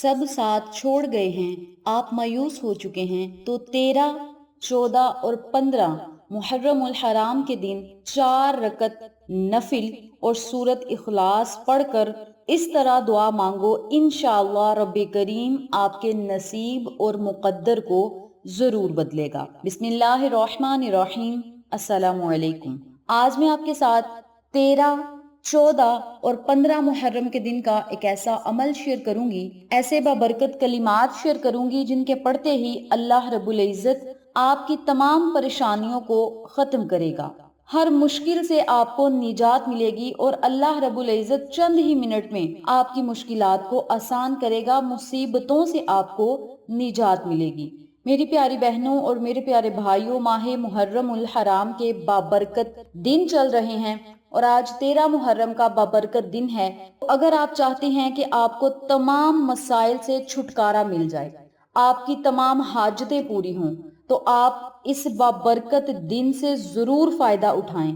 سب ساتھ چھوڑ گئے ہیں، آپ مایوس ہو چکے ہیں، تو 13، 14 اور 15 محرم الحرام کے دن 4 رکعت نفل اور سورت اخلاص پڑھ کر اس طرح دعا مانگو، انشاءاللہ رب کریم آپ کے نصیب اور مقدر کو ضرور بدلے گا۔ بسم اللہ الرحمن الرحیم۔ السلام علیکم۔ آج میں آپ کے ساتھ 13، 14 اور 15 محرم کے دن کا ایک ایسا عمل شیئر کروں گی، ایسے بابرکت کلمات شیئر کروں گی جن کے پڑھتے ہی اللہ رب العزت آپ کی تمام پریشانیوں کو ختم کرے گا، ہر مشکل سے آپ کو نجات ملے گی اور اللہ رب العزت چند ہی منٹ میں آپ کی مشکلات کو آسان کرے گا، مصیبتوں سے آپ کو نجات ملے گی۔ میری پیاری بہنوں اور میرے پیارے بھائیوں، ماہ محرم الحرام کے بابرکت دن چل رہے ہیں اور آج 13 محرم کا بابرکت دن ہے۔ اگر آپ چاہتے ہیں کہ آپ کو تمام مسائل سے چھٹکارا مل جائے، آپ کی تمام حاجتیں پوری ہوں، تو آپ اس بابرکت دن سے ضرور فائدہ اٹھائیں۔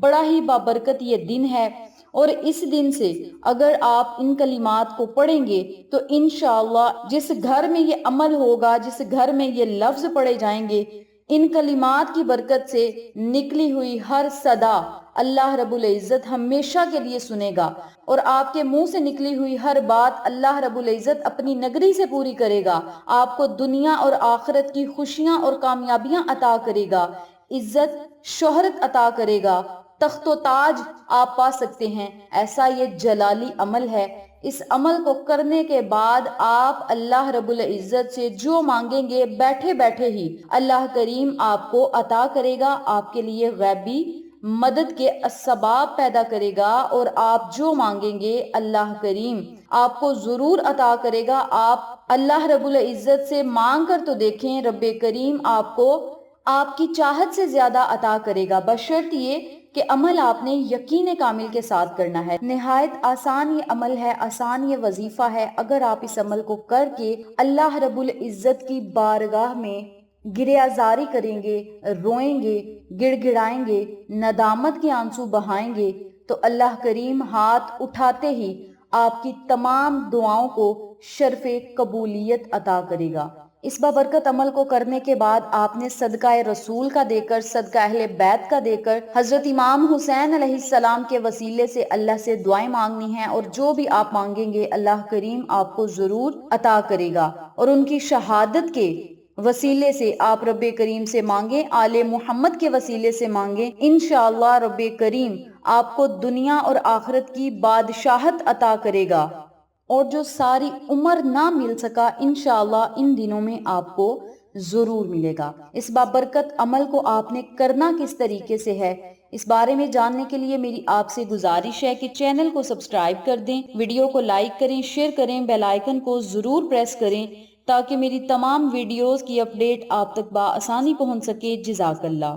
بڑا ہی بابرکت یہ دن ہے اور اس دن سے اگر آپ ان کلمات کو پڑھیں گے تو انشاءاللہ جس گھر میں یہ عمل ہوگا، جس گھر میں یہ لفظ پڑھے جائیں گے، ان کلمات کی برکت سے نکلی ہوئی ہر صدا اللہ رب العزت ہمیشہ کے لیے سنے گا اور آپ کے منہ سے نکلی ہوئی ہر بات اللہ رب العزت اپنی نگری سے پوری کرے گا، آپ کو دنیا اور آخرت کی خوشیاں اور کامیابیاں عطا کرے گا، عزت شہرت عطا کرے گا، تخت و تاج آپ پا سکتے ہیں۔ ایسا یہ جلالی عمل ہے، اس عمل کو کرنے کے بعد آپ اللہ رب العزت سے جو مانگیں گے بیٹھے بیٹھے ہی اللہ کریم آپ کو عطا کرے گا، آپ کے لیے غیبی مدد کے اسباب پیدا کرے گا اور آپ جو مانگیں گے اللہ کریم آپ کو ضرور عطا کرے گا۔ آپ اللہ رب العزت سے مانگ کر تو دیکھیں، رب کریم آپ کو آپ کی چاہت سے زیادہ عطا کرے گا، بشرط یہ کہ عمل آپ نے یقین کامل کے ساتھ کرنا ہے۔ نہایت آسان یہ عمل ہے، آسان یہ وظیفہ ہے۔ اگر آپ اس عمل کو کر کے اللہ رب العزت کی بارگاہ میں گریازاری کریں گے، روئیں گے، گڑ گڑائیں گے، ندامت کے آنسو بہائیں گے، تو اللہ کریم ہاتھ اٹھاتے ہی آپ کی تمام دعاؤں کو شرف قبولیت عطا کرے گا۔ اس بابرکت عمل کو کرنے کے بعد آپ نے صدقہ رسول کا دے کر، صدقہ اہل بیت کا دے کر، حضرت امام حسین علیہ السلام کے وسیلے سے اللہ سے دعائیں مانگنی ہیں اور جو بھی آپ مانگیں گے اللہ کریم آپ کو ضرور عطا کرے گا، اور ان کی شہادت کے وسیلے سے آپ رب کریم سے مانگیں، آل محمد کے وسیلے سے مانگیں، انشاءاللہ رب کریم آپ کو دنیا اور آخرت کی بادشاہت عطا کرے گا، اور جو ساری عمر نہ مل سکا انشاءاللہ ان دنوں میں آپ کو ضرور ملے گا۔ اس بابرکت عمل کو آپ نے کرنا کس طریقے سے ہے، اس بارے میں جاننے کے لیے میری آپ سے گزارش ہے کہ چینل کو سبسکرائب کر دیں، ویڈیو کو لائک کریں، شیئر کریں، بیل آئیکن کو ضرور پریس کریں تاکہ میری تمام ویڈیوز کی اپڈیٹ آپ تک بآسانی پہنچ سکے۔ جزاک اللہ۔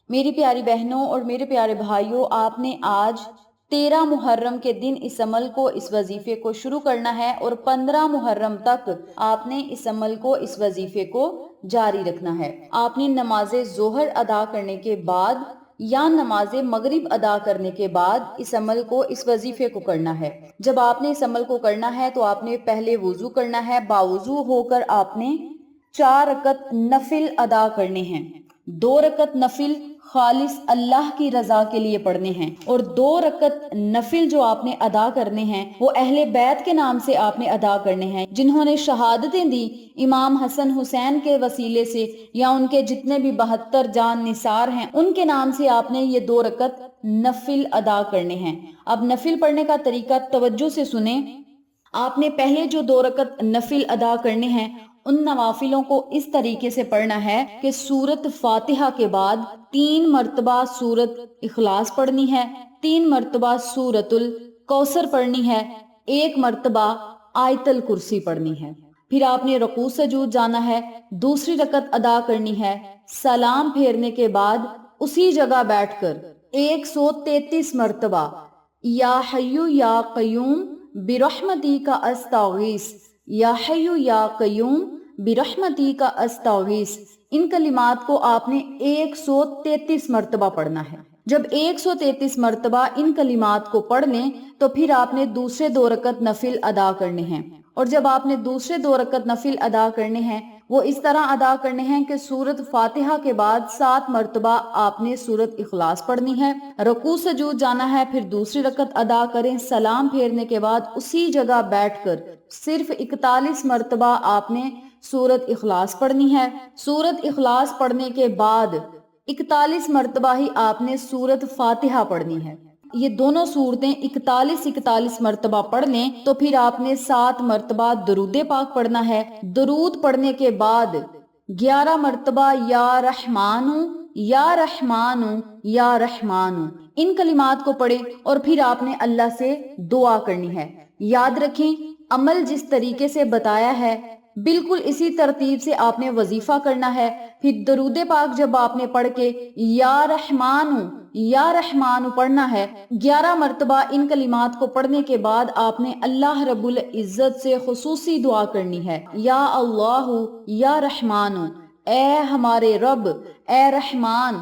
میری پیاری بہنوں اور میرے پیارے بھائیوں، آپ نے آج 13 محرم کے دن اس عمل کو، اس وظیفے کو شروع کرنا ہے اور 15 محرم تک آپ نے اس عمل کو، اس وظیفے کو جاری رکھنا ہے۔ آپ نے نماز ظہر ادا کرنے کے بعد یا نماز مغرب ادا کرنے کے بعد اس عمل کو، اس وظیفے کو کرنا ہے۔ جب آپ نے اس عمل کو کرنا ہے تو آپ نے پہلے وضو کرنا ہے، باوضو ہو کر آپ نے 4 رکعت نفل ادا کرنے ہیں۔ 2 رکعت نفل خالص اللہ کی رضا کے لیے پڑھنے ہیں اور 2 رکعت نفل جو آپ نے ادا کرنے ہیں وہ اہل بیت کے نام سے آپ نے ادا کرنے ہیں، جنہوں نے شہادتیں دی امام حسن حسین کے وسیلے سے یا ان کے جتنے بھی 72 جان نثار ہیں ان کے نام سے آپ نے یہ 2 رکعت نفل ادا کرنے ہیں۔ اب نفل پڑھنے کا طریقہ توجہ سے سنیں۔ آپ نے پہلے جو 2 رکعت نفل ادا کرنے ہیں ان نوافلوں کو اس طریقے سے پڑھنا ہے کہ سورت فاتحہ کے بعد 3 مرتبہ سورت اخلاص پڑھنی ہے، 3 مرتبہ سورت الکوثر پڑھنی ہے، 1 مرتبہ آیت الکرسی پڑھنی ہے۔ پھر آپ نے رکوع سجود جانا ہے، دوسری رکعت ادا کرنی ہے، سلام پھیرنے کے بعد اسی جگہ بیٹھ کر 133 مرتبہ یا حیو یا قیوم برحمتی کا استغیث، یا حیو یا قیوم برحمتی کا استغیث، ان کلمات کو آپ نے 133 مرتبہ پڑھنا ہے۔ جب 133 مرتبہ ان کلمات کو پڑھ لیں تو پھر آپ نے دوسرے 2 رکعت نفل ادا کرنے ہیں اور جب آپ نے دوسرے 2 رکعت نفل ادا کرنے ہیں وہ اس طرح ادا کرنے ہیں کہ سورت فاتحہ کے بعد 7 مرتبہ آپ نے سورت اخلاص پڑھنی ہے، رکوع سجود جانا ہے، پھر دوسری رکعت ادا کریں، سلام پھیرنے کے بعد اسی جگہ بیٹھ کر صرف 41 مرتبہ آپ نے سورت اخلاص پڑھنی ہے۔ سورت اخلاص پڑھنے کے بعد 41 مرتبہ ہی آپ نے سورت فاتحہ پڑھنی ہے۔ یہ دونوں صورتیں 41 مرتبہ پڑھ لیں تو پھر آپ نے 7 مرتبہ درود پاک پڑھنا ہے۔ درود پڑھنے کے بعد 11 مرتبہ یا رحمانو یا رحمانو یا رحمانو ان کلمات کو پڑھیں اور پھر آپ نے اللہ سے دعا کرنی ہے۔ یاد رکھیں عمل جس طریقے سے بتایا ہے بالکل اسی ترتیب سے آپ نے وظیفہ کرنا ہے۔ پھر درود پاک جب آپ نے پڑھ کے یا رحمانو پڑھنا ہے 11 مرتبہ ان کلمات کو پڑھنے کے بعد آپ نے اللہ رب العزت سے خصوصی دعا کرنی ہے، یا اللہ یا رحمانو، اے ہمارے رب، اے رحمان،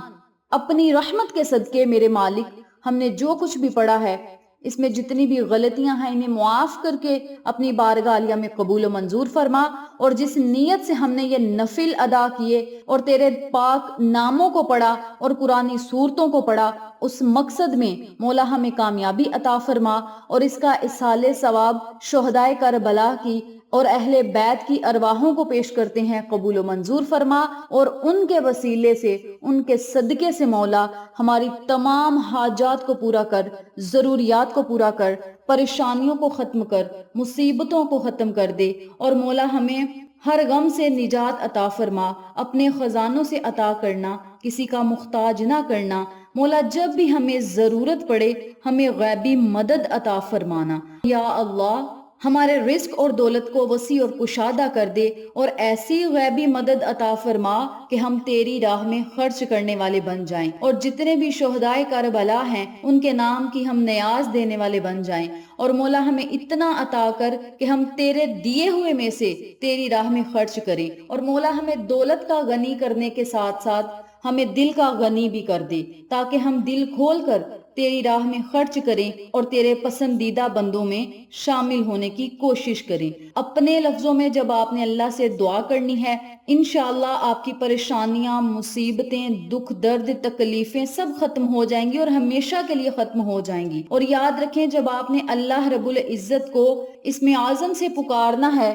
اپنی رحمت کے صدقے میرے مالک ہم نے جو کچھ بھی پڑھا ہے اس میں جتنی بھی غلطیاں ہیں انہیں معاف کر کے اپنی بارگاہ عالیہ میں قبول و منظور فرما، اور جس نیت سے ہم نے یہ نفل ادا کیے اور تیرے پاک ناموں کو پڑھا اور قرآنی صورتوں کو پڑھا اس مقصد میں مولا ہمیں کامیابی عطا فرما، اور اس کا اصحال ثواب شہدائے کربلا کی اور اہل بیت کی ارواحوں کو پیش کرتے ہیں قبول و منظور فرما، اور ان کے وسیلے سے ان کے صدقے سے مولا ہماری تمام حاجات کو پورا کر، ضروریات کو پورا کر، پریشانیوں کو ختم کر، مصیبتوں کو ختم کر دے، اور مولا ہمیں ہر غم سے نجات عطا فرما، اپنے خزانوں سے عطا کرنا، کسی کا محتاج نہ کرنا، مولا جب بھی ہمیں ضرورت پڑے ہمیں غیبی مدد عطا فرمانا، یا اللہ ہمارے رزق اور دولت کو وسیع اور کشادہ کر دے، اور ایسی غیبی مدد عطا فرما کہ ہم تیری راہ میں خرچ کرنے والے بن جائیں، اور جتنے بھی شہدائے کربلا ہیں ان کے نام کی ہم نیاز دینے والے بن جائیں، اور مولا ہمیں اتنا عطا کر کہ ہم تیرے دیے ہوئے میں سے تیری راہ میں خرچ کریں، اور مولا ہمیں دولت کا غنی کرنے کے ساتھ ساتھ ہمیں دل کا غنی بھی کر دے، تاکہ ہم دل کھول کر تیری راہ میں خرچ کریں اور تیرے پسندیدہ بندوں میں شامل ہونے کی کوشش کریں۔ اپنے لفظوں میں جب آپ نے اللہ سے دعا کرنی ہے انشاءاللہ آپ کی پریشانیاں، مصیبتیں، دکھ، درد، تکلیفیں سب ختم ہو جائیں گی اور ہمیشہ کے لیے ختم ہو جائیں گی۔ اور یاد رکھیں جب آپ نے اللہ رب العزت کو اسم اعظم سے پکارنا ہے،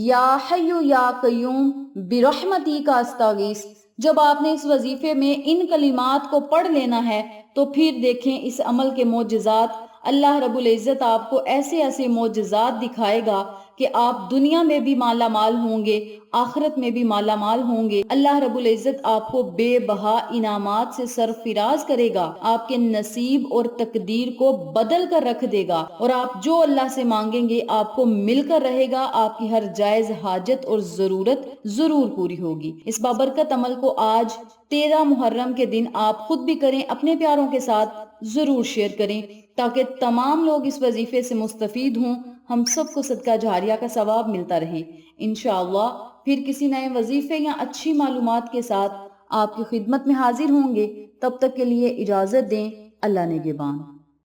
یا حی یا قیوم برحمتی کا استغیث، جب آپ نے اس وظیفے میں ان کلمات کو پڑھ لینا ہے تو پھر دیکھیں اس عمل کے معجزات، اللہ رب العزت آپ کو ایسے ایسے معجزات دکھائے گا کہ آپ دنیا میں بھی مالا مال ہوں گے، آخرت میں بھی مالا مال ہوں گے۔ اللہ رب العزت آپ کو بے بہا انعامات سے سرفراز کرے گا، آپ کے نصیب اور تقدیر کو بدل کر رکھ دے گا، اور آپ جو اللہ سے مانگیں گے آپ کو مل کر رہے گا، آپ کی ہر جائز حاجت اور ضرورت ضرور پوری ہوگی۔ اس بابرکت عمل کو آج 13 محرم کے دن آپ خود بھی کریں، اپنے پیاروں کے ساتھ ضرور شیئر کریں تاکہ تمام لوگ اس وظیفے سے مستفید ہوں، ہم سب کو صدقہ جاریہ کا ثواب ملتا رہے۔ انشاءاللہ پھر کسی نئے وظیفے یا اچھی معلومات کے ساتھ آپ کی خدمت میں حاضر ہوں گے، تب تک کے لیے اجازت دیں، اللہ نگہبان۔